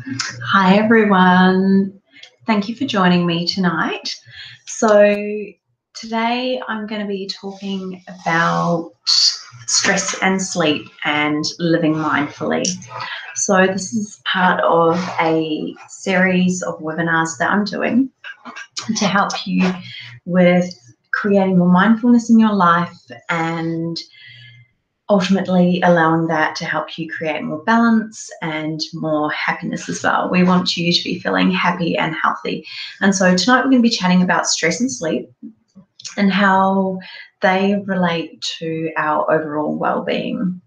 Hi everyone, thank you for joining me tonight. So today I'm going to be talking about stress and sleep and living mindfully. So this is part of a series of webinars that I'm doing to help you with creating more mindfulness in your life and ultimately allowing that to help you create more balance and more happiness as well. We want you to be feeling happy and healthy. And so tonight we're going to be chatting about stress and sleep and how they relate to our overall well-being.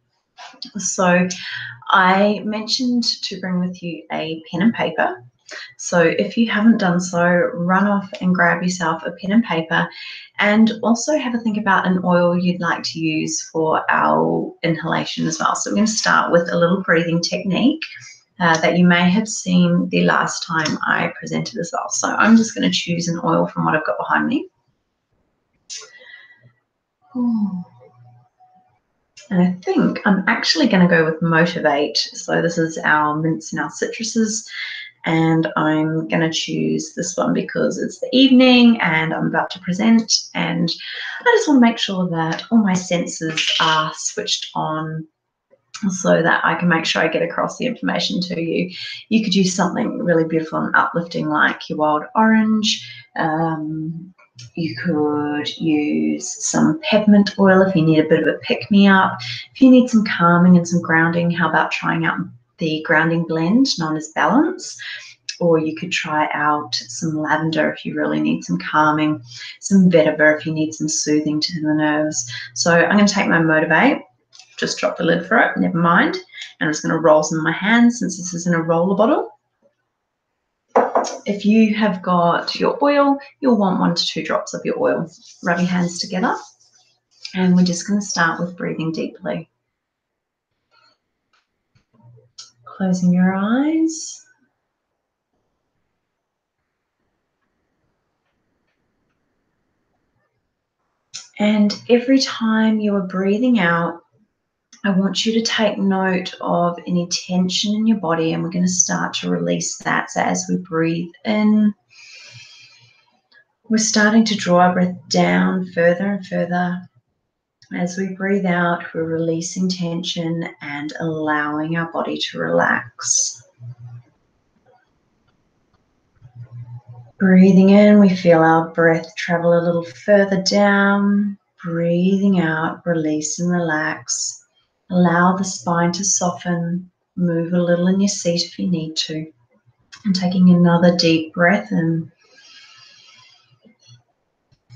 So I mentioned to bring with you a pen and paper. So if you haven't done so, run off and grab yourself a pen and paper, and also have a think about an oil you'd like to use for our inhalation as well. So we're going to start with a little breathing technique that you may have seen the last time I presented as well. So I'm just going to choose an oil from what I've got behind me. And I think I'm actually going to go with Motivate. So this is our mints and our citruses. And I'm going to choose this one because it's the evening and I'm about to present, and I just want to make sure that all my senses are switched on so that I can make sure I get across the information to you. You could use something really beautiful and uplifting like your wild orange. You could use some peppermint oil if you need a bit of a pick-me-up. If you need some calming and some grounding, how about trying out the grounding blend known as Balance? Or you could try out some lavender if you really need some calming, some vetiver if you need some soothing to the nerves. So I'm going to take my Motivate, just drop the lid for it, never mind. And I'm just going to roll some in my hands since this is in a roller bottle. If you have got your oil, you'll want 1 to 2 drops of your oil. Rub your hands together, and we're just going to start with breathing deeply. Closing your eyes. And every time you are breathing out, I want you to take note of any tension in your body, and we're going to start to release that. So as we breathe in, we're starting to draw our breath down further and further. As we breathe out, we're releasing tension and allowing our body to relax. Breathing in, we feel our breath travel a little further down. Breathing out, release and relax. Allow the spine to soften. Move a little in your seat if you need to. And taking another deep breath in.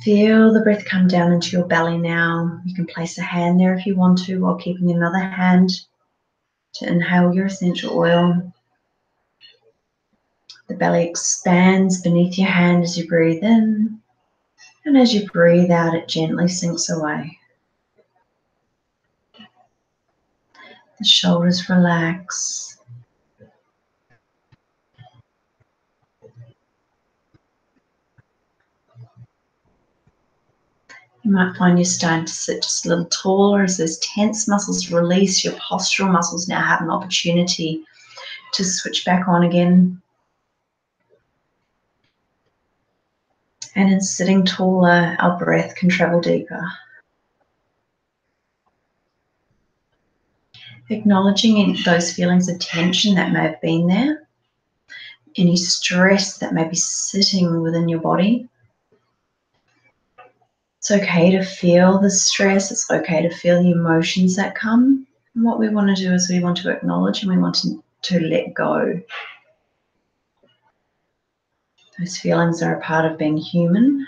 Feel the breath come down into your belly now. You can place a hand there if you want to, while keeping another hand to inhale your essential oil. The belly expands beneath your hand as you breathe in. And as you breathe out, it gently sinks away. The shoulders relax. You might find you're starting to sit just a little taller as those tense muscles release. Your postural muscles now have an opportunity to switch back on again. And in sitting taller, our breath can travel deeper. Acknowledging those feelings of tension that may have been there, any stress that may be sitting within your body. It's okay to feel the stress. It's okay to feel the emotions that come. And what we want to do is we want to acknowledge and we want to let go. Those feelings are a part of being human,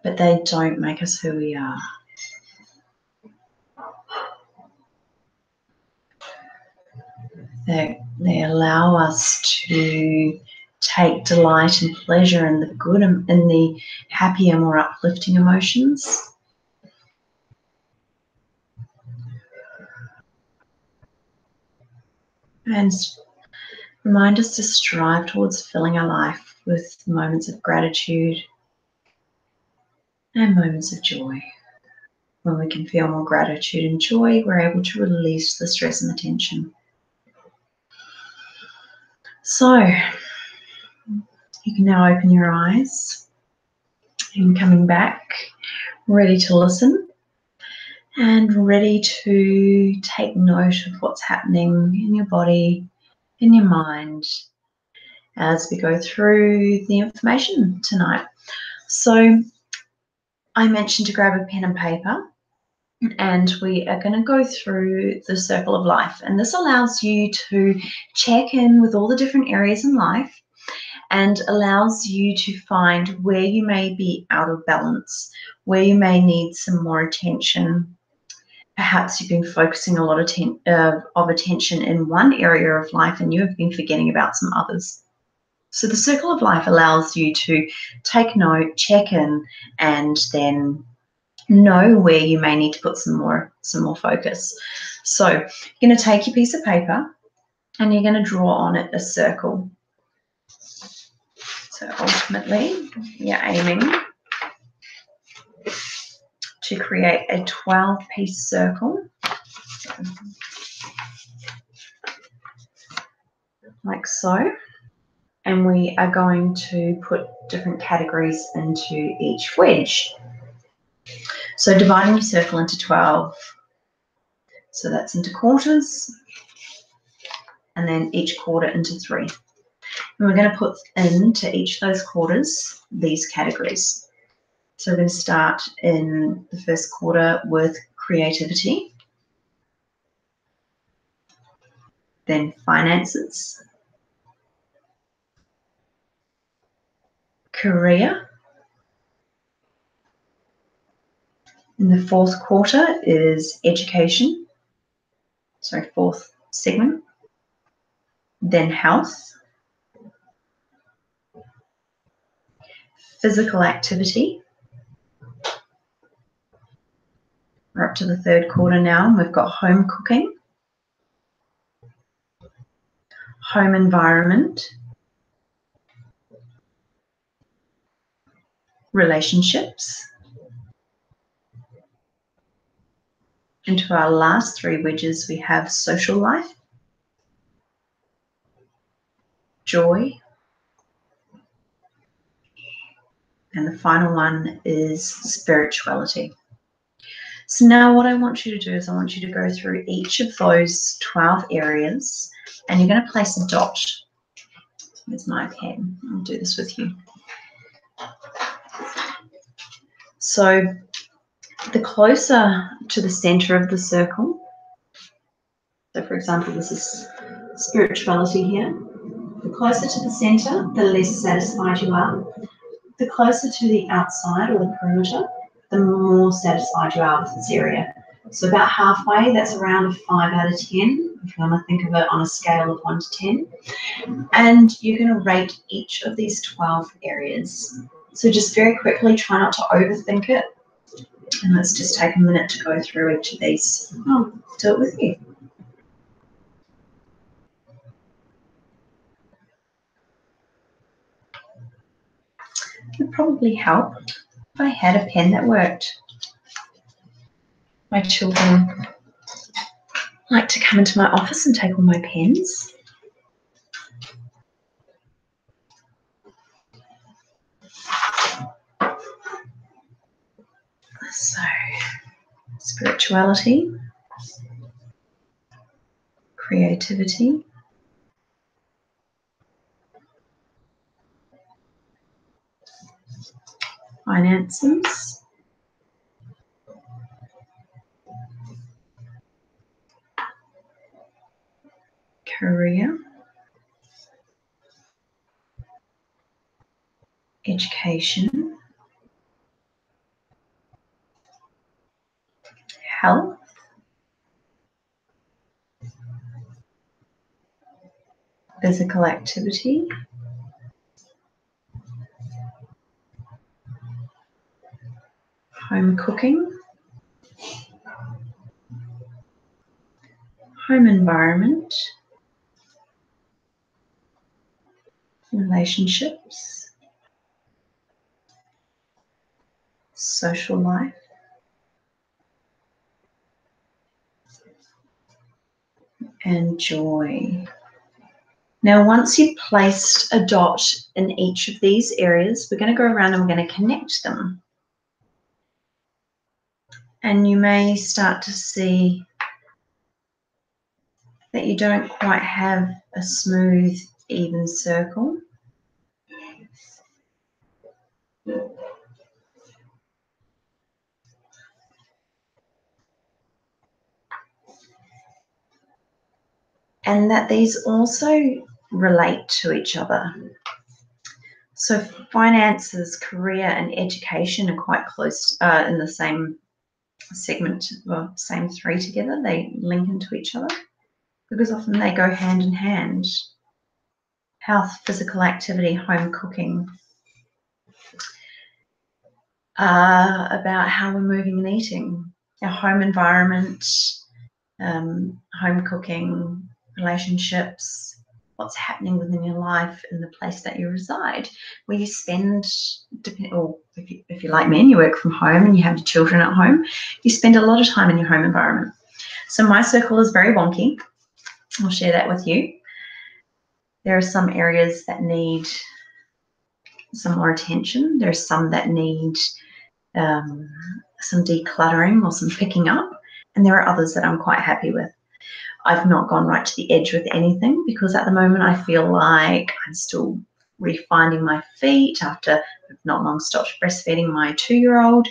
but they don't make us who we are. They allow us to take delight and pleasure in the good and in the happier, more uplifting emotions. And remind us to strive towards filling our life with moments of gratitude and moments of joy. When we can feel more gratitude and joy, we're able to release the stress and the tension. So, you can now open your eyes and coming back, ready to listen and ready to take note of what's happening in your body, in your mind, as we go through the information tonight. So, I mentioned to grab a pen and paper, and we are going to go through the circle of life. And this allows you to check in with all the different areas in life and allows you to find where you may be out of balance, where you may need some more attention. Perhaps you've been focusing a lot of attention in one area of life and you have been forgetting about some others. So the circle of life allows you to take note, check in, and then know where you may need to put some more focus. So you're going to take your piece of paper and you're going to draw on it a circle. So ultimately, you're aiming to create a 12-piece circle, like so. And we are going to put different categories into each wedge. So dividing your circle into 12. So that's into quarters, and then each quarter into 3. And we're going to put into each of those quarters these categories. So we're going to start in the first quarter with creativity, then finances, career. In the fourth quarter is education, sorry, fourth segment, then health, physical activity. We're up to the third quarter now, and we've got home cooking, home environment, relationships. Into our last 3 wedges, we have social life, joy, and the final one is spirituality. So now what I want you to do is I want you to go through each of those 12 areas and you're going to place a dot. Here's my pen. I'll do this with you. So the closer to the center of the circle, so for example, this is spirituality here. The closer to the center, the less satisfied you are. The closer to the outside or the perimeter, the more satisfied you are with this area. So about halfway, that's around a 5 out of 10, if you want to think of it on a scale of 1 to 10. And you're going to rate each of these 12 areas. So just very quickly, try not to overthink it. And let's just take a minute to go through each of these. I'll do it with you. It would probably help if I had a pen that worked. My children like to come into my office and take all my pens. So, spirituality, creativity, finances, career, education, health, physical activity, home cooking, home environment, relationships, social life, and joy. Now, once you've placed a dot in each of these areas, we're going to go around and we're going to connect them. And you may start to see that you don't quite have a smooth, even circle. And that these also relate to each other. So finances, career, and education are quite close in the same segment, well, same three together. They link into each other because often they go hand in hand. Health, physical activity, home cooking, about how we're moving and eating, our home environment, home cooking, relationships, what's happening within your life in the place that you reside, where you spend, or if you're like me and you work from home and you have your children at home, you spend a lot of time in your home environment. So my circle is very wonky. I'll share that with you. There are some areas that need some more attention. There are some that need some decluttering or some picking up, and there are others that I'm quite happy with. I've not gone right to the edge with anything because at the moment I feel like I'm still refinding my feet after I've not long stopped breastfeeding my 2-year-old.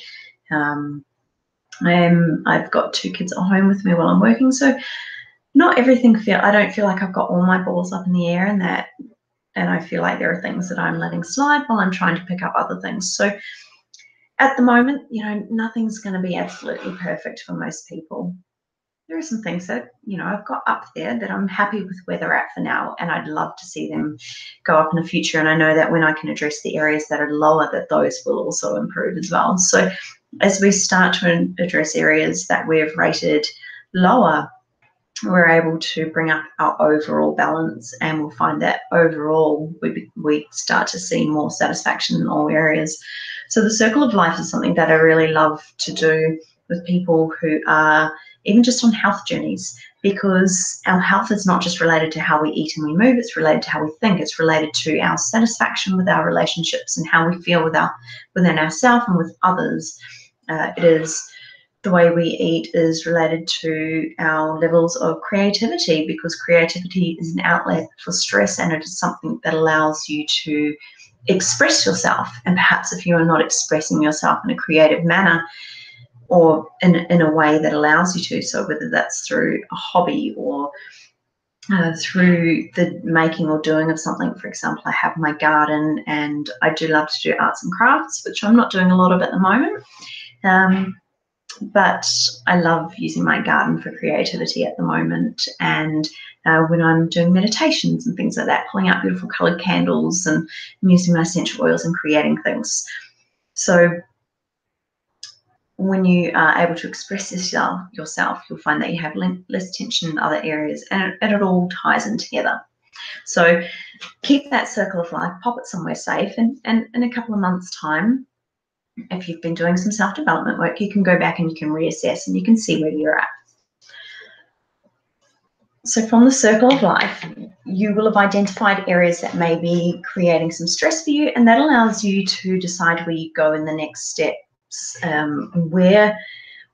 I've got 2 kids at home with me while I'm working, so not everything I don't feel like I've got all my balls up in the air, and I feel like there are things that I'm letting slide while I'm trying to pick up other things. So at the moment, nothing's going to be absolutely perfect for most people. There are some things that, I've got up there that I'm happy with where they're at for now, and I'd love to see them go up in the future. And I know that when I can address the areas that are lower, that those will also improve as well. So as we start to address areas that we've rated lower, we're able to bring up our overall balance, and we'll find that overall we start to see more satisfaction in all areas. So the circle of life is something that I really love to do with people who are even just on health journeys, because our health is not just related to how we eat and we move, it's related to how we think, it's related to our satisfaction with our relationships and how we feel within ourselves and with others. It is the way we eat is related to our levels of creativity, because creativity is an outlet for stress, and it is something that allows you to express yourself. And perhaps if you are not expressing yourself in a creative manner or in a way that allows you to, so whether that's through a hobby or through the making or doing of something. For example, I have my garden and I do love to do arts and crafts, which I'm not doing a lot of at the moment. But I love using my garden for creativity at the moment, and when I'm doing meditations and things like that, pulling out beautiful coloured candles and using my essential oils and creating things. So when you are able to express yourself, you'll find that you have less tension in other areas, and it all ties in together. So keep that circle of life, pop it somewhere safe, and in a couple of months' time, if you've been doing some self-development work, you can go back and you can reassess and you can see where you're at. So from the circle of life, you will have identified areas that may be creating some stress for you, and that allows you to decide where you go in the next steps,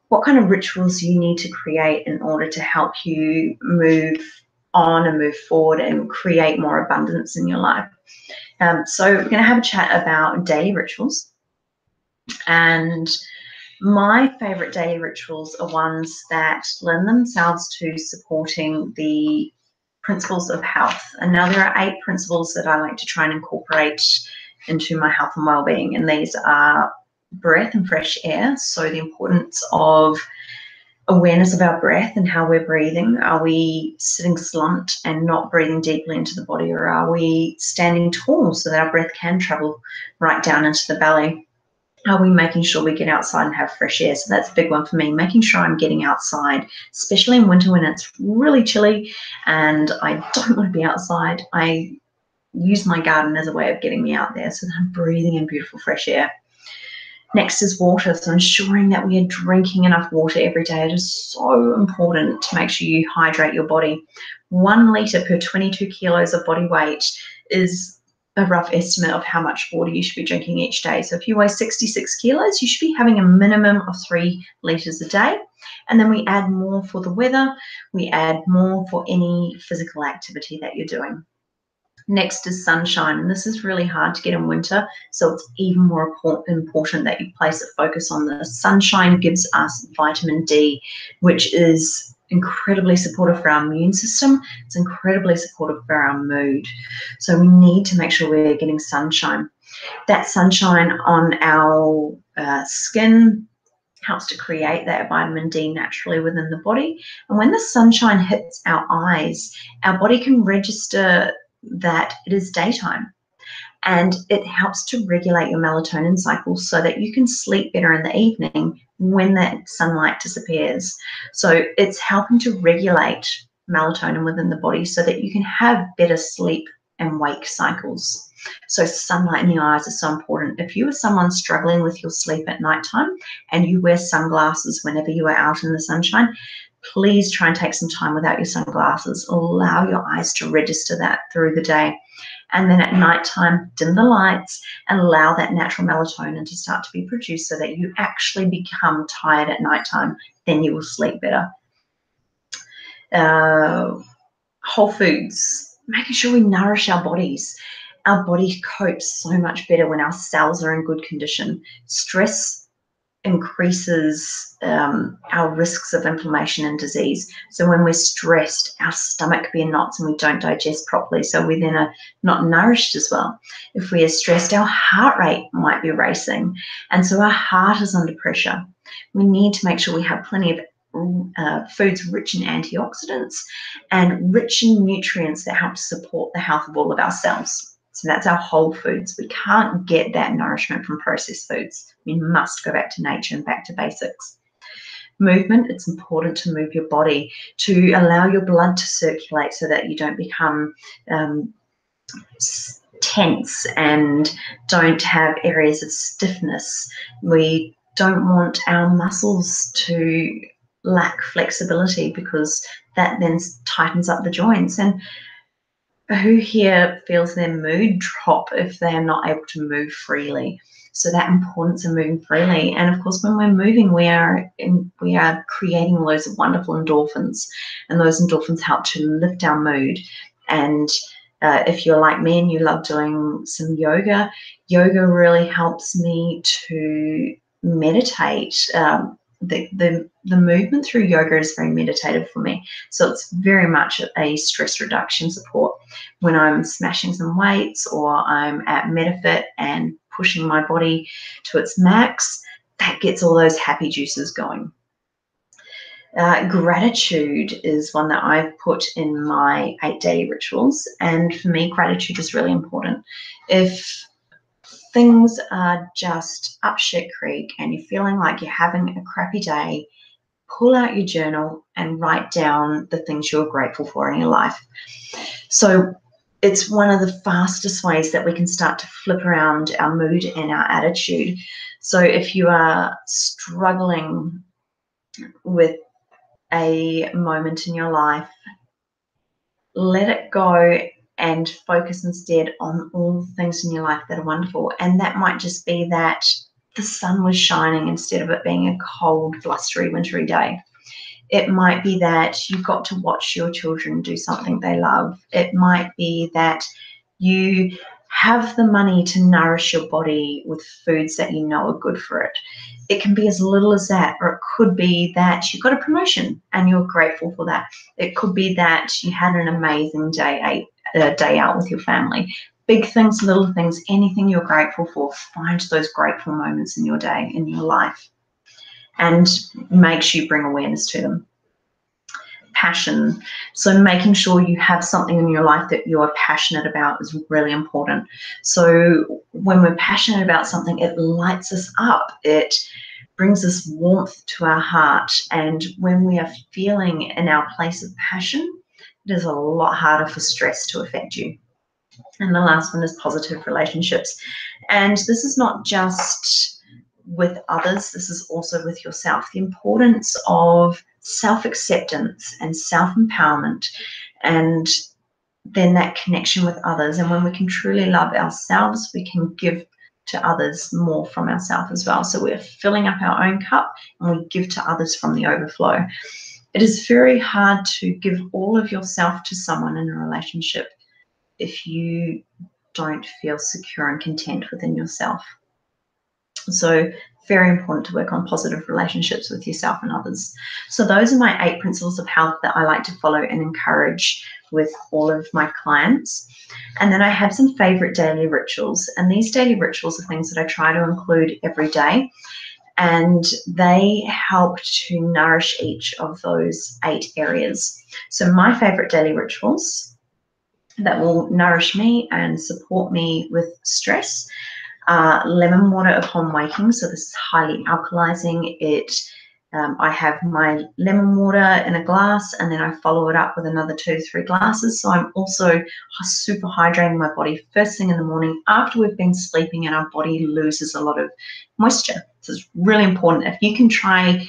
what kind of rituals you need to create in order to help you move on and move forward and create more abundance in your life. So we're going to have a chat about daily rituals. And my favorite daily rituals are ones that lend themselves to supporting the principles of health. And now there are 8 principles that I like to try and incorporate into my health and well-being, and these are breath and fresh air. So the importance of awareness of our breath and how we're breathing. Are we sitting slumped and not breathing deeply into the body, or are we standing tall so that our breath can travel right down into the belly? Are we making sure we get outside and have fresh air? So that's a big one for me, making sure I'm getting outside, especially in winter when it's really chilly and I don't want to be outside. I use my garden as a way of getting me out there so that I'm breathing in beautiful fresh air. Next is water, so ensuring that we are drinking enough water every day. It is so important to make sure you hydrate your body. 1 litre per 22 kilos of body weight is a rough estimate of how much water you should be drinking each day. So if you weigh 66 kilos, you should be having a minimum of 3 litres a day. And then we add more for the weather. We add more for any physical activity that you're doing. Next is sunshine, and this is really hard to get in winter, so it's even more important that you place a focus on this. Sunshine gives us vitamin D, which is incredibly supportive for our immune system. It's incredibly supportive for our mood. So we need to make sure we're getting sunshine. That sunshine on our skin helps to create that vitamin D naturally within the body. And when the sunshine hits our eyes, our body can register that it is daytime, and it helps to regulate your melatonin cycle so that you can sleep better in the evening when that sunlight disappears. So it's helping to regulate melatonin within the body so that you can have better sleep and wake cycles. So sunlight in the eyes is so important. If you are someone struggling with your sleep at nighttime and you wear sunglasses whenever you are out in the sunshine, please try and take some time without your sunglasses. Allow your eyes to register that through the day. And then at nighttime, dim the lights and allow that natural melatonin to start to be produced so that you actually become tired at nighttime. Then you will sleep better. Whole foods, making sure we nourish our bodies. Our body copes so much better when our cells are in good condition. Stress increases our risks of inflammation and disease. So when we're stressed, our stomach be in knots and we don't digest properly, so we then are not nourished as well. If we are stressed, our heart rate might be racing, and so our heart is under pressure. We need to make sure we have plenty of foods rich in antioxidants and rich in nutrients that help support the health of all of our cells. So that's our whole foods. We can't get that nourishment from processed foods. We must go back to nature and back to basics. Movement, it's important to move your body, to allow your blood to circulate so that you don't become tense and don't have areas of stiffness. We don't want our muscles to lack flexibility because that then tightens up the joints. And who here feels their mood drop if they're not able to move freely? So that importance of moving freely. And of course, when we're moving, we are creating loads of wonderful endorphins, and those endorphins help to lift our mood. And if you're like me and you love doing some yoga, yoga really helps me to meditate. The movement through yoga is very meditative for me. So it's very much a stress reduction support. When I'm smashing some weights or I'm at MetaFit and pushing my body to its max, that gets all those happy juices going. Gratitude is one that I've put in my 8 daily rituals. And for me, gratitude is really important. If things are just up shit creek and you're feeling like you're having a crappy day, pull out your journal and write down the things you're grateful for in your life. So it's one of the fastest ways that we can start to flip around our mood and our attitude. So if you are struggling with a moment in your life, let it go and focus instead on all the things in your life that are wonderful. And that might just be that the sun was shining instead of it being a cold, blustery, wintry day. It might be that you got to watch your children do something they love. It might be that you have the money to nourish your body with foods that you know are good for it. It can be as little as that, or it could be that you got a promotion and you're grateful for that. It could be that you had an amazing day out with your family. Big things, little things, anything you're grateful for, find those grateful moments in your day, in your life, and make sure you bring awareness to them. Passion. So making sure you have something in your life that you're passionate about is really important. So when we're passionate about something, it lights us up. It brings us warmth to our heart. And when we are feeling in our place of passion, it is a lot harder for stress to affect you. And the last one is positive relationships. And this is not just with others, this is also with yourself. The importance of self-acceptance and self-empowerment, and then that connection with others. And when we can truly love ourselves, we can give to others more from ourselves as well. So we're filling up our own cup and we give to others from the overflow. It is very hard to give all of yourself to someone in a relationship if you don't feel secure and content within yourself. So very important to work on positive relationships with yourself and others. So those are my 8 principles of health that I like to follow and encourage with all of my clients. And then I have some favorite daily rituals. And these daily rituals are things that I try to include every day. And they help to nourish each of those 8 areas. So my favorite daily rituals that will nourish me and support me with stress: lemon water upon waking. So this is highly alkalizing. I have my lemon water in a glass, and then I follow it up with another 2 to 3 glasses. So I'm also super hydrating my body first thing in the morning after we've been sleeping, and our body loses a lot of moisture. So it's really important. If you can try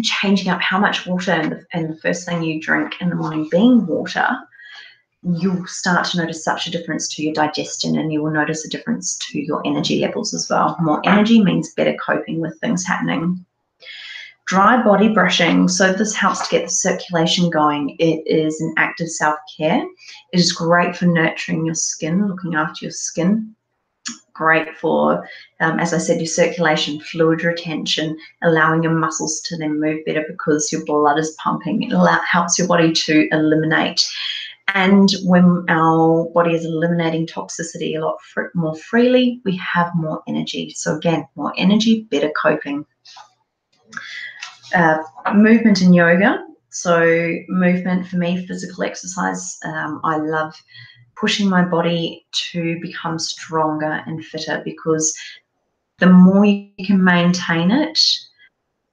changing up how much water and the first thing you drink in the morning being water, you'll start to notice such a difference to your digestion, and you will notice a difference to your energy levels as well. More energy means better coping with things happening. Dry body brushing. So this helps to get the circulation going. It is an act of self-care. It is great for nurturing your skin, looking after your skin. Great for, as I said, your circulation, fluid retention, allowing your muscles to then move better because your blood is pumping. It helps your body to eliminate. And when our body is eliminating toxicity a lot more freely, we have more energy. So again, more energy, better coping. Movement and yoga. So movement for me, physical exercise. I love pushing my body to become stronger and fitter, because the more you can maintain it,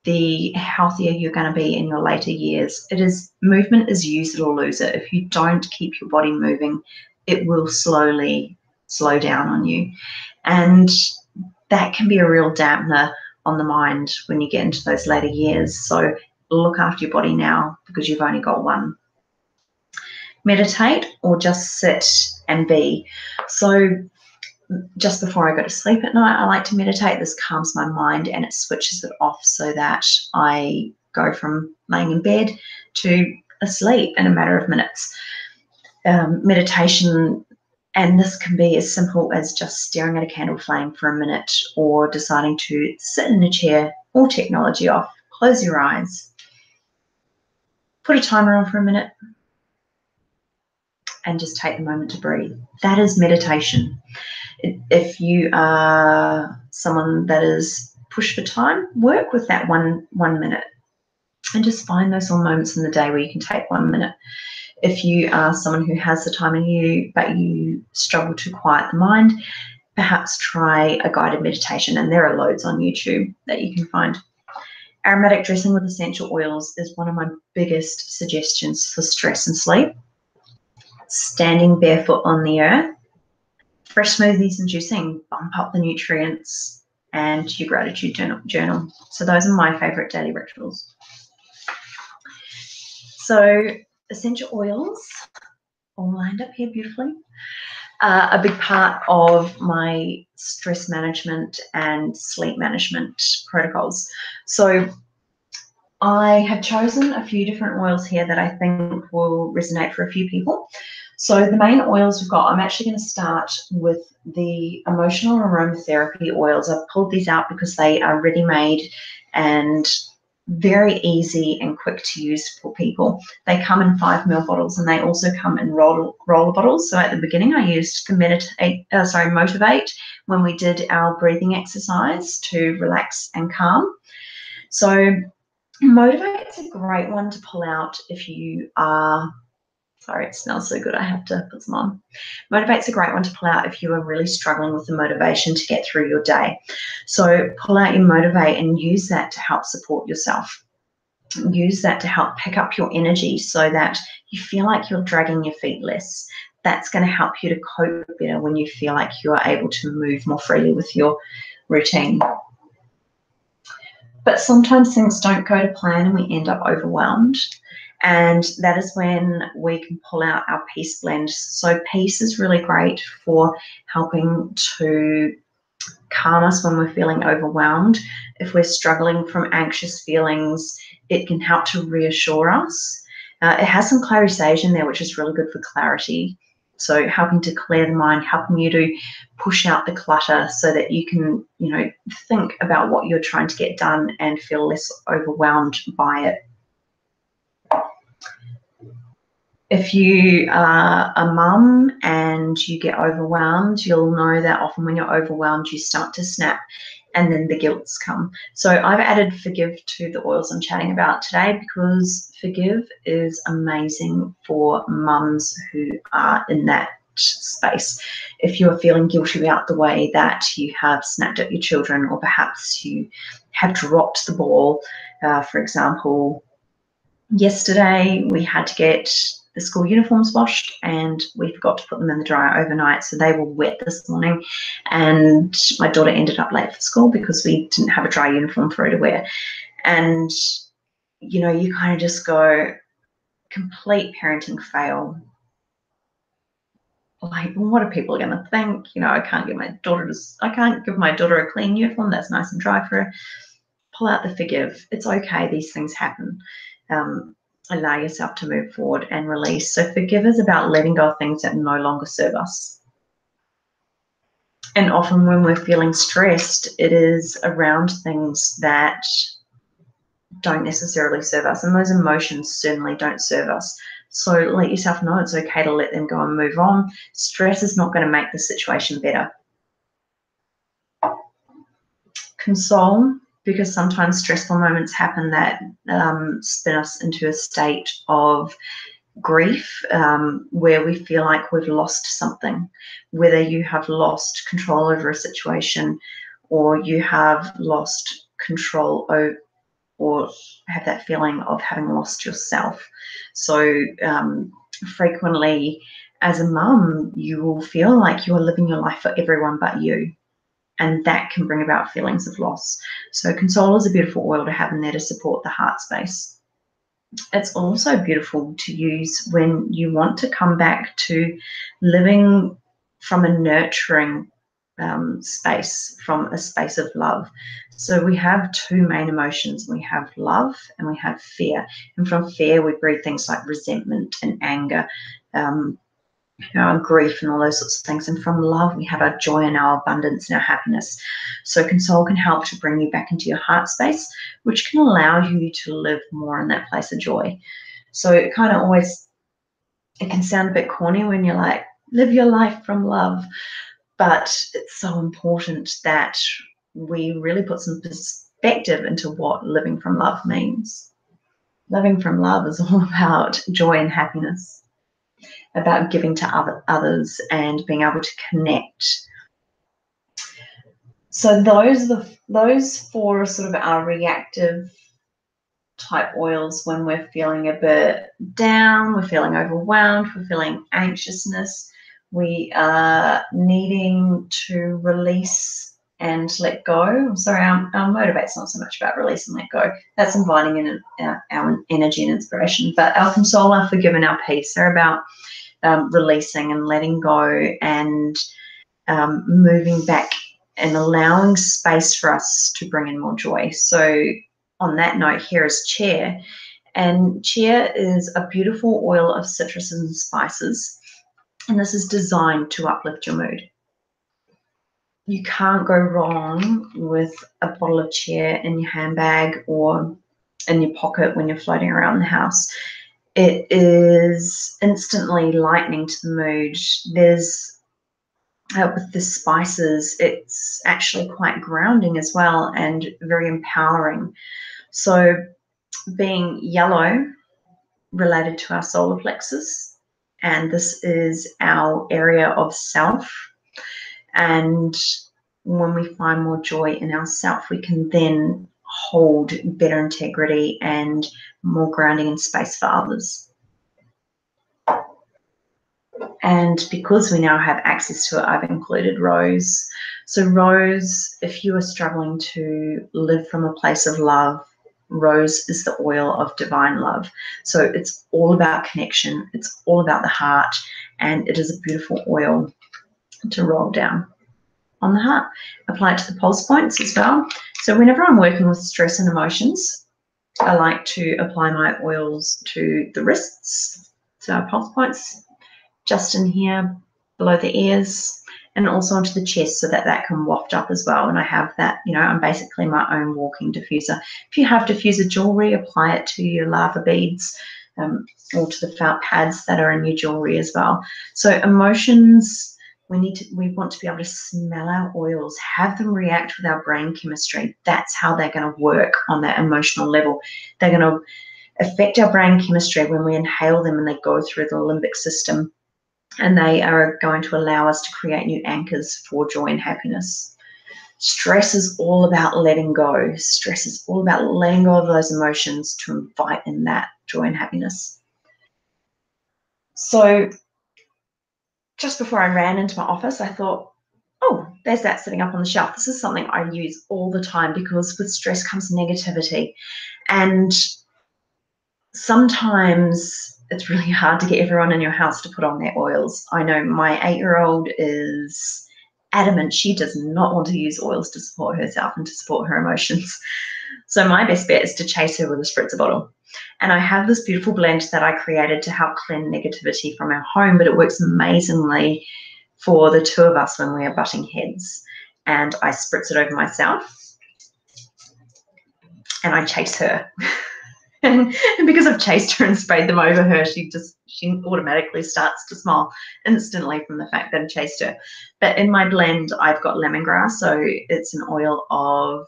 the healthier you're going to be in your later years. Movement is use it or lose it. If you don't keep your body moving, it will slowly slow down on you. And that can be a real dampener on the mind when you get into those later years. So look after your body now, because you've only got one. Meditate or just sit and be. So just before I go to sleep at night, I like to meditate. This calms my mind and it switches it off so that I go from laying in bed to asleep in a matter of minutes. Meditation, and this can be as simple as just staring at a candle flame for a minute, or deciding to sit in a chair, or technology off, close your eyes, put a timer on for a minute, and just take the moment to breathe. That is meditation. If you are someone that is pushed for time, work with that one minute and just find those little moments in the day where you can take 1 minute. If you are someone who has the time but you struggle to quiet the mind, perhaps try a guided meditation, and there are loads on YouTube that you can find. Aromatic dressing with essential oils is one of my biggest suggestions for stress and sleep. Standing barefoot on the earth, fresh smoothies and juicing, bump up the nutrients, and your gratitude journal. So those are my favorite daily rituals. So essential oils, all lined up here beautifully, a big part of my stress management and sleep management protocols. So I have chosen a few different oils here that I think will resonate for a few people. So the main oils we've got, I'm actually going to start with the emotional aromatherapy oils. I've pulled these out because they are ready-made and very easy and quick to use for people. They come in 5 ml bottles, and they also come in roller bottles. So at the beginning, I used to motivate when we did our breathing exercise to relax and calm. So Motivate's a great one to pull out if you are, sorry, it smells so good, I have to put some on. Motivate's a great one to pull out if you are really struggling with the motivation to get through your day. So pull out your Motivate and use that to help support yourself. Use that to help pick up your energy so that you feel like you're dragging your feet less. That's going to help you to cope better when you feel like you are able to move more freely with your routine. But sometimes things don't go to plan and we end up overwhelmed. And that is when we can pull out our peace blend. So peace is really great for helping to calm us when we're feeling overwhelmed. If we're struggling from anxious feelings, it can help to reassure us. It has some clary sage in there, which is really good for clarity. So helping to clear the mind, helping you to push out the clutter so that you can, think about what you're trying to get done and feel less overwhelmed by it. If you are a mum and you get overwhelmed, you'll know that often when you're overwhelmed, you start to snap and then the guilts come. So I've added Forgive to the oils I'm chatting about today because Forgive is amazing for mums who are in that space. If you're feeling guilty about the way that you have snapped at your children, or perhaps you have dropped the ball, for example, yesterday we had to get the school uniforms washed and we forgot to put them in the dryer overnight, so they were wet this morning, and my daughter ended up late for school because we didn't have a dry uniform for her to wear. And you kind of just go, complete parenting fail. Like, what are people going to think? I can't give my daughter a clean uniform that's nice and dry for her. Pull out the Forgive. It's okay. These things happen. Allow yourself to move forward and release. So Forgive is about letting go of things that no longer serve us. And often when we're feeling stressed, it is around things that don't necessarily serve us. And those emotions certainly don't serve us. So let yourself know it's okay to let them go and move on. Stress is not going to make the situation better. Console, because sometimes stressful moments happen that spin us into a state of grief, where we feel like we've lost something, whether you have lost control over a situation or you have lost control over, or have that feeling of having lost yourself. So frequently as a mum, you will feel like you are living your life for everyone but you. And that can bring about feelings of loss. So Console is a beautiful oil to have in there to support the heart space. It's also beautiful to use when you want to come back to living from a nurturing space, from a space of love. So we have two main emotions. We have love and we have fear. And from fear, we breed things like resentment and anger, grief and all those sorts of things. And from love, we have our joy and our abundance and our happiness. So Console can help to bring you back into your heart space, which can allow you to live more in that place of joy. So it can sound a bit corny when you're like, live your life from love. But it's so important that we really put some perspective into what living from love means. Living from love is all about joy and happiness, about giving to others and being able to connect. So those four are sort of our reactive type oils when we're feeling a bit down, we're feeling overwhelmed, we're feeling anxiousness, we are needing to release and let go. I'm sorry, our motivate's not so much about release and let go. That's inviting in our energy and inspiration. But our Console, our Forgive, and our Peace are about releasing and letting go and moving back and allowing space for us to bring in more joy. So on that note, here is Chair. And Chair is a beautiful oil of citrus and spices. And this is designed to uplift your mood. You can't go wrong with a bottle of Chair in your handbag or in your pocket when you're floating around the house. It is instantly lightening to the mood. There's with the spices, it's actually quite grounding as well and very empowering. So being yellow, related to our solar plexus, and this is our area of self. And when we find more joy in ourself, we can then hold better integrity and more grounding and space for others. And because we now have access to it, I've included rose. So rose, if you are struggling to live from a place of love, rose is the oil of divine love. So it's all about connection. It's all about the heart, and it is a beautiful oil to roll down on the heart. Apply it to the pulse points as well. So whenever I'm working with stress and emotions, I like to apply my oils to the wrists, to our pulse points, just in here, below the ears, and also onto the chest so that that can waft up as well. And I have that, you know, I'm basically my own walking diffuser. If you have diffuser jewelry, apply it to your lava beads or to the felt pads that are in your jewelry as well. So emotions, we want to be able to smell our oils, have them react with our brain chemistry. That's how they're going to work on that emotional level. They're going to affect our brain chemistry when we inhale them and they go through the limbic system. And they are going to allow us to create new anchors for joy and happiness. Stress is all about letting go. Stress is all about letting go of those emotions to invite in that joy and happiness. So just before I ran into my office, I thought, oh, there's that sitting up on the shelf. This is something I use all the time because with stress comes negativity. And sometimes it's really hard to get everyone in your house to put on their oils. I know my 8-year-old is adamant she does not want to use oils to support herself and to support her emotions. So my best bet is to chase her with a spritzer bottle. And I have this beautiful blend that I created to help cleanse negativity from our home, but it works amazingly for the two of us when we are butting heads. And I spritz it over myself and I chase her. And because I've chased her and sprayed them over her, she automatically starts to smile instantly from the fact that I chased her. But in my blend, I've got lemongrass, so it's an oil of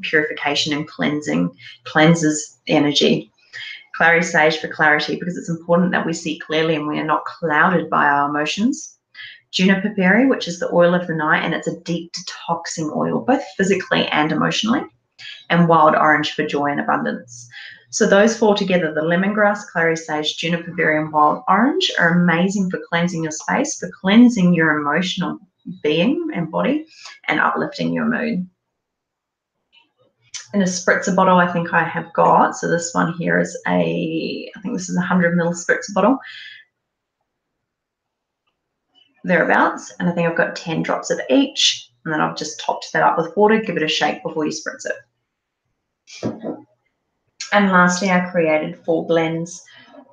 purification and cleansing, cleanses energy. Clary sage for clarity, because it's important that we see clearly and we are not clouded by our emotions. Juniper berry, which is the oil of the night, and it's a deep detoxing oil, both physically and emotionally. And wild orange for joy and abundance. So those four together, the lemongrass, clary sage, juniper berry, and wild orange, are amazing for cleansing your space, for cleansing your emotional being and body, and uplifting your mood. In a spritzer bottle, I think I have got, so this one here is I think this is a 100 ml spritzer bottle, thereabouts, and I think I've got 10 drops of each, and then I've just topped that up with water. Give it a shake before you spritz it. And lastly, I created 4 blends.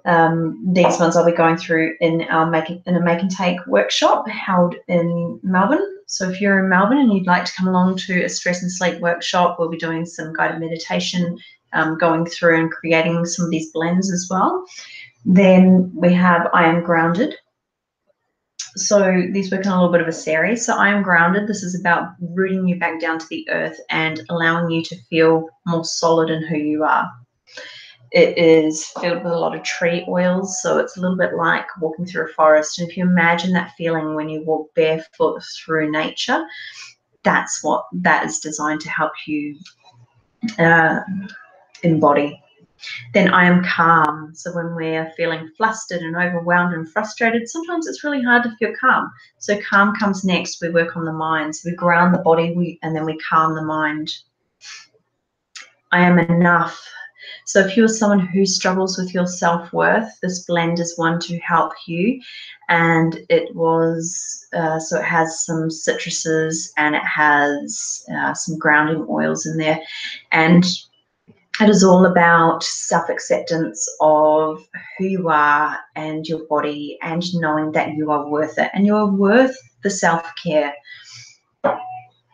These ones I'll be going through in a make and take workshop held in Melbourne. So if you're in Melbourne and you'd like to come along to a stress and sleep workshop, we'll be doing some guided meditation, going through and creating some of these blends as well. Then we have I Am Grounded. So these work in a little bit of a series. So I Am Grounded, this is about rooting you back down to the earth and allowing you to feel more solid in who you are. It is filled with a lot of tree oils, so it's a little bit like walking through a forest. And if you imagine that feeling when you walk barefoot through nature, that's what that is designed to help you embody. Then I Am Calm. So when we're feeling flustered and overwhelmed and frustrated, sometimes it's really hard to feel calm. So calm comes next. We work on the mind. So we ground the body and then we calm the mind. I Am Enough. So if you're someone who struggles with your self-worth, this blend is one to help you. And it was, so it has some citruses and it has some grounding oils in there. And it is all about self-acceptance of who you are and your body and knowing that you are worth it and you are worth the self-care.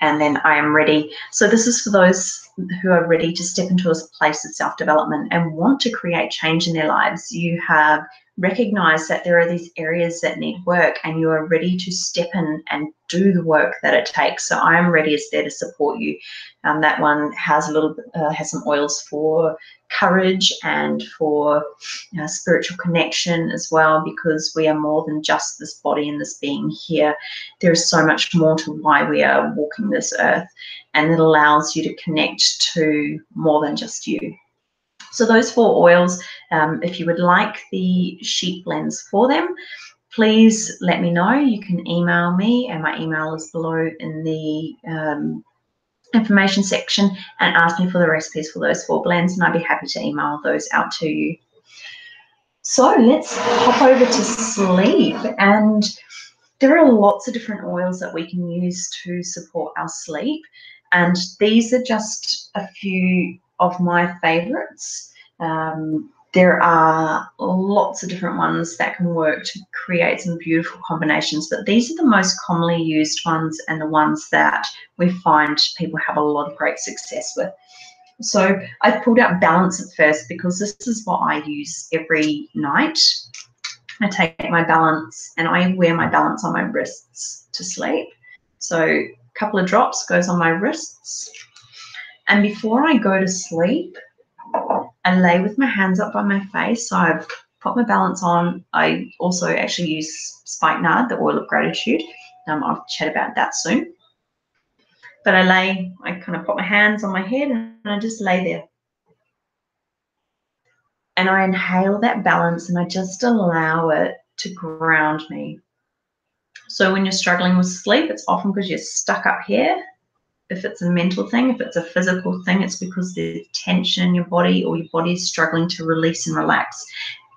And then I Am Ready. So this is for those who are ready to step into a place of self-development and want to create change in their lives. You have recognized that there are these areas that need work and you are ready to step in and do the work that it takes. So I Am Ready is there to support you. That one has has some oils for courage and for spiritual connection as well, because we are more than just this body and this being here. There is so much more to why we are walking this earth, and it allows you to connect to more than just you. So those 4 oils, if you would like the sheet blends for them, please let me know. You can email me, and my email is below in the information section, and ask me for the recipes for those 4 blends, and I'd be happy to email those out to you. So let's hop over to sleep, and there are lots of different oils that we can use to support our sleep, and these are just a few of my favorites. There are lots of different ones that can work to create some beautiful combinations, but these are the most commonly used ones and the ones that we find people have a lot of great success with. So I pulled out Balance at first because this is what I use every night. I take my Balance and I wear my Balance on my wrists to sleep. So a couple of drops goes on my wrists. And before I go to sleep, I lay with my hands up by my face. So I've put my Balance on. I also actually use spikenard, the oil of gratitude. I'll chat about that soon. But I kind of put my hands on my head and I just lay there. And I inhale that Balance and I just allow it to ground me. So when you're struggling with sleep, it's often because you're stuck up here. If it's a mental thing, if it's a physical thing, it's because there's tension in your body or your body is struggling to release and relax.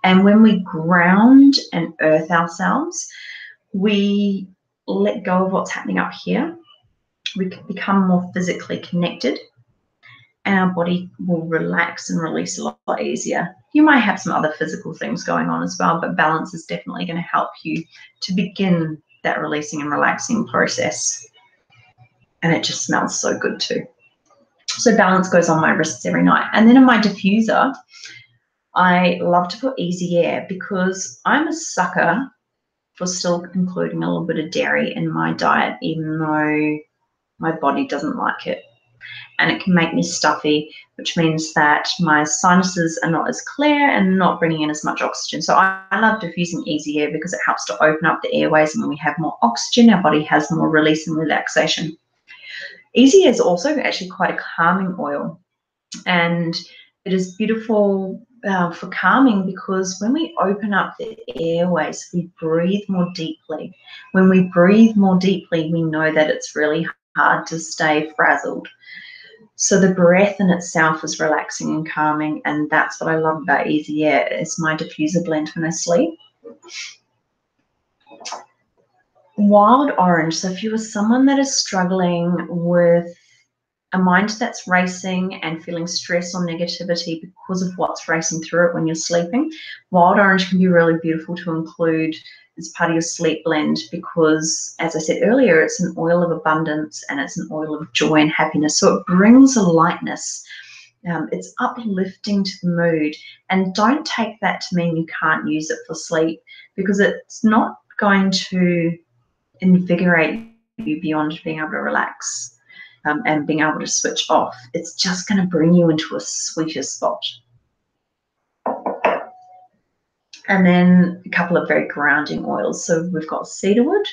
And when we ground and earth ourselves, we let go of what's happening up here. We can become more physically connected and our body will relax and release a lot easier. You might have some other physical things going on as well, but Balance is definitely going to help you to begin that releasing and relaxing process. And it just smells so good too. So Balance goes on my wrists every night. And then in my diffuser, I love to put Easy Air because I'm a sucker for still including a little bit of dairy in my diet, even though my body doesn't like it. And it can make me stuffy, which means that my sinuses are not as clear and not bringing in as much oxygen. So I love diffusing Easy Air because it helps to open up the airways, and when we have more oxygen, our body has more release and relaxation. Easy Air is also actually quite a calming oil, and it is beautiful for calming because when we open up the airways, we breathe more deeply. When we breathe more deeply, we know that it's really hard to stay frazzled. So the breath in itself is relaxing and calming, and that's what I love about Easy Air. It's my diffuser blend when I sleep. Wild Orange. So if you are someone that is struggling with a mind that's racing and feeling stress or negativity because of what's racing through it when you're sleeping, Wild Orange can be really beautiful to include as part of your sleep blend because, as I said earlier, it's an oil of abundance and it's an oil of joy and happiness. So it brings a lightness. It's uplifting to the mood. And don't take that to mean you can't use it for sleep, because it's not going to invigorate you beyond being able to relax. And being able to switch off. It's just going to bring you into a sweeter spot. And then a couple of very grounding oils. So we've got cedarwood.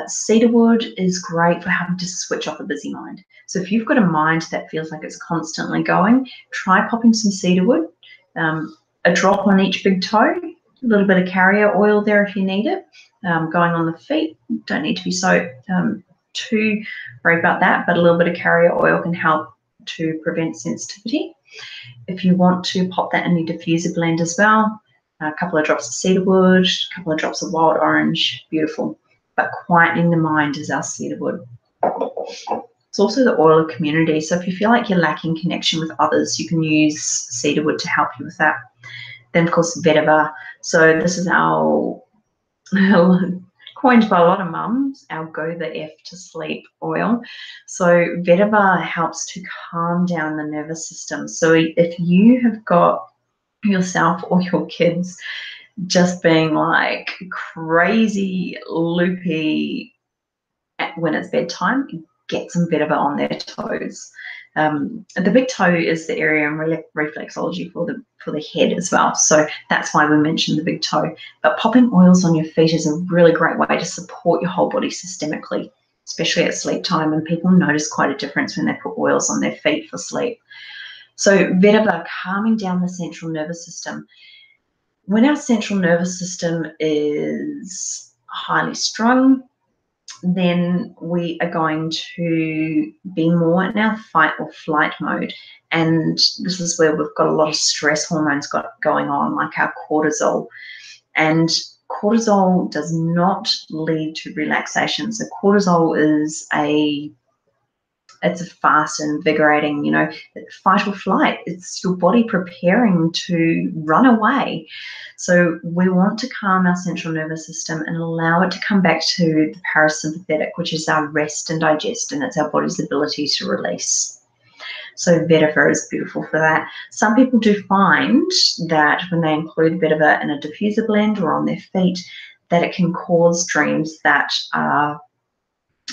Cedarwood is great for having to switch off a busy mind. So if you've got a mind that feels like it's constantly going, try popping some cedarwood, a drop on each big toe, a little bit of carrier oil there if you need it, going on the feet. Don't need to be so too worried about that, but a little bit of carrier oil can help to prevent sensitivity. If you want to pop that in your diffuser blend as well, a couple of drops of cedarwood, a couple of drops of wild orange, beautiful. But quietening the mind is our cedarwood. It's also the oil of community. So if you feel like you're lacking connection with others, you can use cedarwood to help you with that. Then of course vetiver. So this is our coined by a lot of mums, our go the F to sleep oil. So vetiver helps to calm down the nervous system. So if you have got yourself or your kids just being like crazy loopy when it's bedtime, get some vetiver on their toes. The big toe is the area in reflexology for the head as well. So that's why we mentioned the big toe. But popping oils on your feet is a really great way to support your whole body systemically, especially at sleep time. And people notice quite a difference when they put oils on their feet for sleep. So vetiver, calming down the central nervous system. When our central nervous system is highly strung, then we are going to be more in our fight or flight mode. And this is where we've got a lot of stress hormones going on, like our cortisol. And cortisol does not lead to relaxation. So cortisol is it's a fast and invigorating, fight or flight. It's your body preparing to run away. So we want to calm our central nervous system and allow it to come back to the parasympathetic, which is our rest and digest, and it's our body's ability to release. So vetiver is beautiful for that. Some people do find that when they include vetiver in a diffuser blend or on their feet, that it can cause dreams that are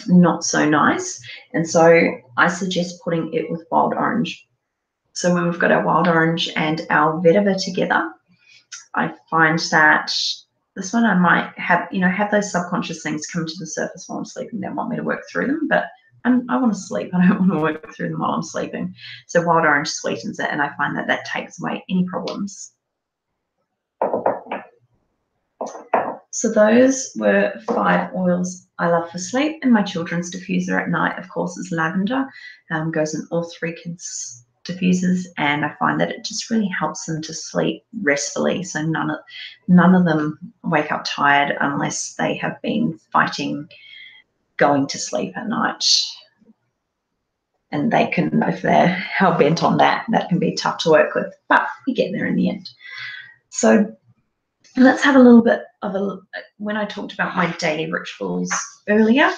not so nice. And so I suggest putting it with wild orange. So when we've got our wild orange and our vetiver together, I find that this one I might have those subconscious things come to the surface while I'm sleeping. They want me to work through them, but I want to sleep. I don't want to work through them while I'm sleeping. So wild orange sweetens it, and I find that takes away any problems. So those were 5 oils I love for sleep, and my children's diffuser at night, of course, is lavender. Goes in all 3 kids' diffusers, and I find that it just really helps them to sleep restfully. So none of them wake up tired unless they have been fighting going to sleep at night. And they can, if they're hell bent on that can be tough to work with, but we get there in the end. So let's have a little bit of when I talked about my daily rituals earlier,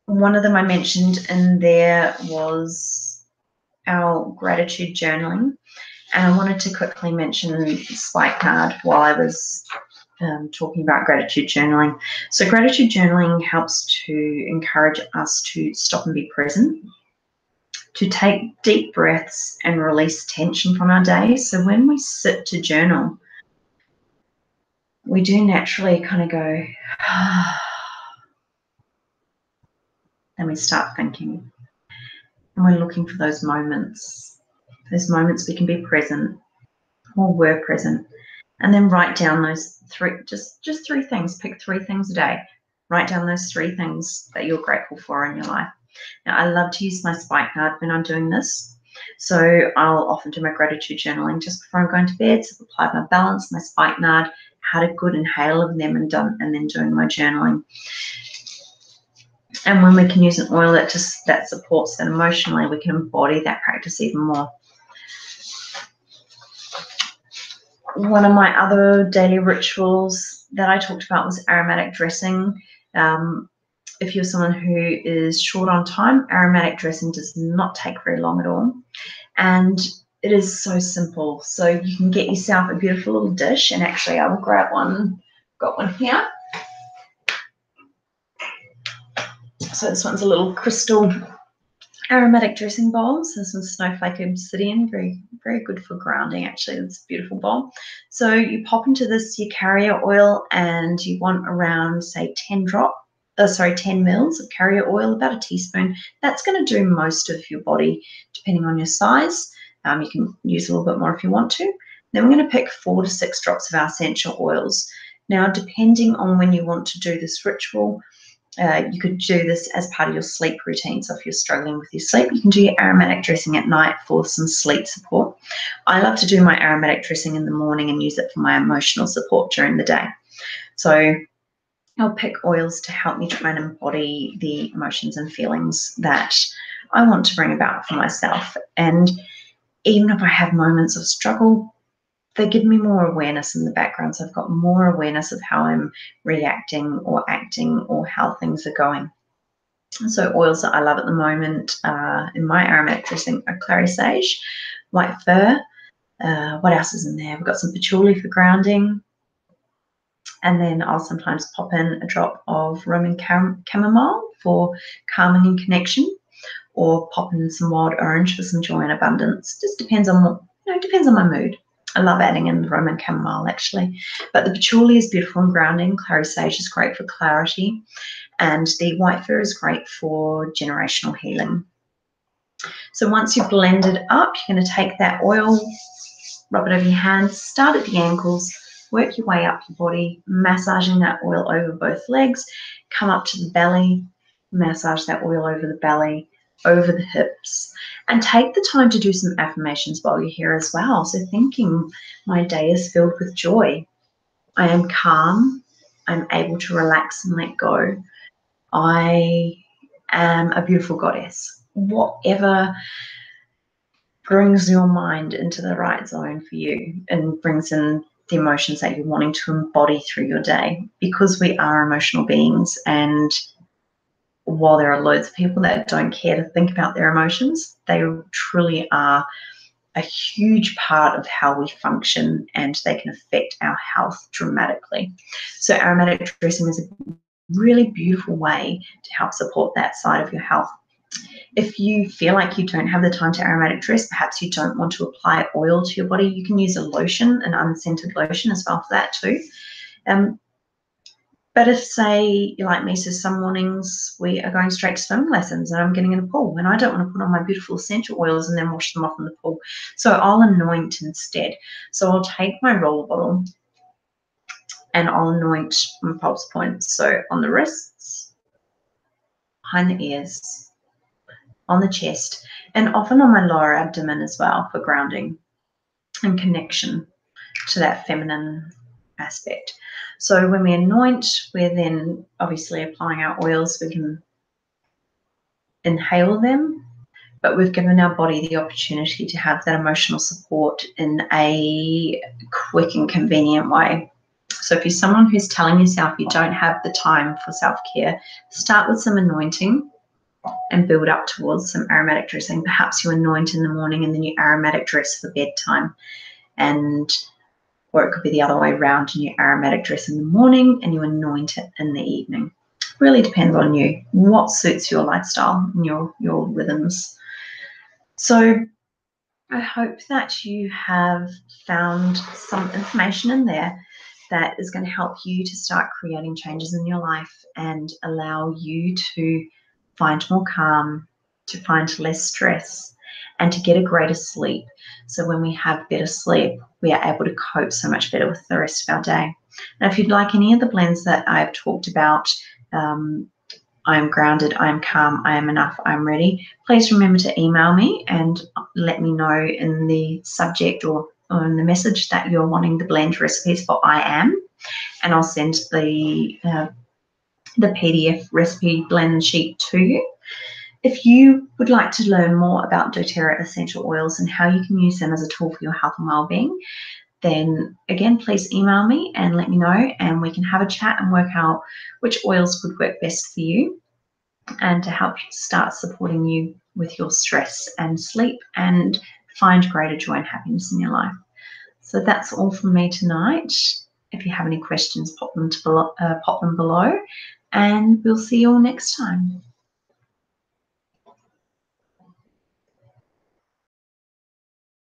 one of them I mentioned in there was our gratitude journaling. And I wanted to quickly mention Spikenard while I was talking about gratitude journaling. So gratitude journaling helps to encourage us to stop and be present, to take deep breaths and release tension from our day. So when we sit to journal, we do naturally kind of go, and we start thinking. And we're looking for those moments we can be present or were present. And then write down those 3, just 3 things. Pick 3 things a day. Write down those 3 things that you're grateful for in your life. Now, I love to use my Spikenard when I'm doing this. So I'll often do my gratitude journaling just before I'm going to bed. So I've applied my balance, my Spikenard, had a good inhale of them and then doing my journaling. And when we can use an oil that supports that emotionally, we can embody that practice even more. One of my other daily rituals that I talked about was aromatic dressing. If you're someone who is short on time, aromatic dressing does not take very long at all. And it is so simple. So you can get yourself a beautiful little dish, and actually I will grab one. Got one here. So this one's a little crystal aromatic dressing bowl. So this one's snowflake obsidian, very, very good for grounding. Actually, it's a beautiful bowl. So you pop into this your carrier oil, and you want around, say, 10 mils of carrier oil, about a teaspoon. That's going to do most of your body, depending on your size. You can use a little bit more if you want to. Then we're going to pick 4 to 6 drops of our essential oils. Now, depending on when you want to do this ritual, you could do this as part of your sleep routine. So if you're struggling with your sleep, you can do your aromatic dressing at night for some sleep support. I love to do my aromatic dressing in the morning and use it for my emotional support during the day. So I'll pick oils to help me try and embody the emotions and feelings that I want to bring about for myself. And even if I have moments of struggle, they give me more awareness in the background. So I've got more awareness of how I'm reacting or acting or how things are going. So oils that I love at the moment in my aromatic dressing are clary sage, white fir. What else is in there? We've got some patchouli for grounding. And then I'll sometimes pop in a drop of Roman chamomile for calming and connection, or pop in some wild orange for some joy and abundance. Just depends on depends on my mood. I love adding in the Roman chamomile actually, but the patchouli is beautiful and grounding. Clary sage is great for clarity, and the white fir is great for generational healing. So once you've blended up, you're going to take that oil rub it over your hands, start at the ankles, work your way up your body, massaging that oil over both legs, come up to the belly, massage that oil over the belly, over the hips, and take the time to do some affirmations while you're here as well. So thinking, my day is filled with joy. I am calm. I'm able to relax and let go. I am a beautiful goddess. Whatever brings your mind into the right zone for you and brings in the emotions that you're wanting to embody through your day, because we are emotional beings. And while there are loads of people that don't care to think about their emotions, they truly are a huge part of how we function, and they can affect our health dramatically. So aromatic dressing is a really beautiful way to help support that side of your health. If you feel like you don't have the time to aromatic dress, perhaps you don't want to apply oil to your body, you can use a lotion, an unscented lotion as well for that too. But if, say, you're like me, so some mornings we are going straight to swimming lessons and I'm getting in a pool and I don't want to put on my beautiful essential oils and then wash them off in the pool. So I'll anoint instead. So I'll take my roller bottle and I'll anoint my pulse points. So on the wrists, behind the ears, on the chest, and often on my lower abdomen as well for grounding and connection to that feminine aspect. So when we anoint, we're then obviously applying our oils. We can inhale them, but we've given our body the opportunity to have that emotional support in a quick and convenient way. So if you're someone who's telling yourself you don't have the time for self-care, start with some anointing and build up towards some aromatic dressing. Perhaps you anoint in the morning and then you aromatic dress for bedtime, or it could be the other way around, and you aromatic dress in the morning and you anoint it in the evening. Really depends on you, what suits your lifestyle and your rhythms. So I hope that you have found some information in there that is going to help you to start creating changes in your life and allow you to find more calm, to find less stress, and to get a greater sleep. So when we have better sleep, we are able to cope so much better with the rest of our day. Now, if you'd like any of the blends that I've talked about, I am grounded, I am calm, I am enough, I am ready, please remember to email me and let me know in the subject or in the message that you're wanting the blend recipes for I am, and I'll send the PDF recipe blend sheet to you. If you would like to learn more about doTERRA essential oils and how you can use them as a tool for your health and well-being, then again, please email me and let me know, and we can have a chat and work out which oils would work best for you and to help you start supporting you with your stress and sleep and find greater joy and happiness in your life. So that's all from me tonight. If you have any questions, pop them below, and we'll see you all next time.